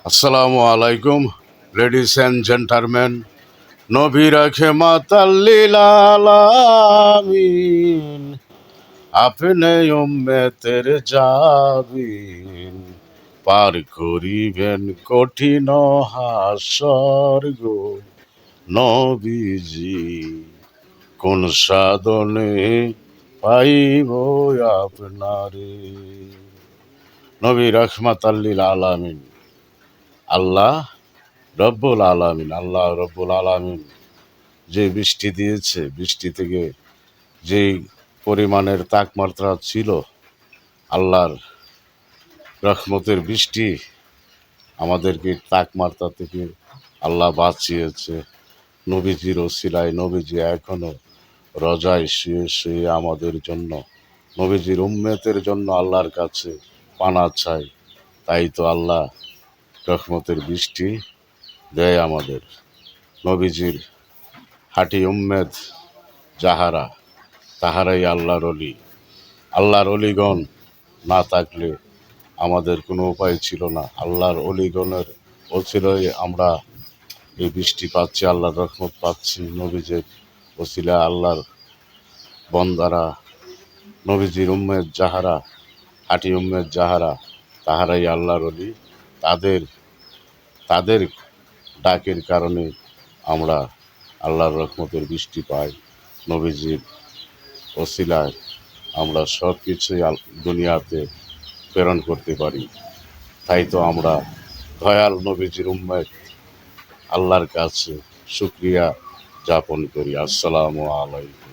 আসসালামু আলাইকুম ladies and gentleman. নবী রাখে মাতাল্লিল আলামিন, আপনি উম্মতের জাবিন, পার করিবেন কঠিন হাসর গো নবীজি, কোন সাধনে পাইব আপনারে। নবী রহমাতাল্লিল আলামিন আল্লাহ রব্বুল আলামিন, আল্লাহ রব্বুল আলামিন যে বৃষ্টি দিয়েছে, বৃষ্টি থেকে যেই পরিমাণের তাপমাত্রা ছিল, আল্লাহর রহমতের বৃষ্টি আমাদেরকে তাপমাত্রা থেকে আল্লাহ বাঁচিয়েছে। নবীজির ওসিলায় নবীজি এখনো রজায় শুয়ে শুয়ে আমাদের জন্য, নবীজির উম্মতের জন্য আল্লাহর কাছে পানা চাই। তাই তো আল্লাহ রহমতের বৃষ্টি দেয় আমাদের। নবীজির হাঁটি উম্মেদ যাহারা, তাহারাই আল্লাহর অলি। আল্লাহর অলিগণ না থাকলে আমাদের কোনো উপায় ছিল না। আল্লাহর অলিগণের ওসিলায় আমরা এই বৃষ্টি পাচ্ছি, আল্লাহর রহমত পাচ্ছি। নবীজির ওসিলা আল্লাহর বন্দারা, নবীজির উম্মেদ যাহারা, হাঁটি উম্মেদ যাহারা, তাহারাই আল্লাহর অলি। তাদের তাদের ডাকের কারণে আমরা আল্লাহর রহমতের বৃষ্টি পাই। নবীজির ওসিলায় আমরা সব কিছুই দুনিয়াতে প্রেরণ করতে পারি। তাই তো আমরা দয়াল নবীজির উম্মত আল্লাহর কাছে শুকরিয়া যাপন করি। আসসালামু আলাইকুম।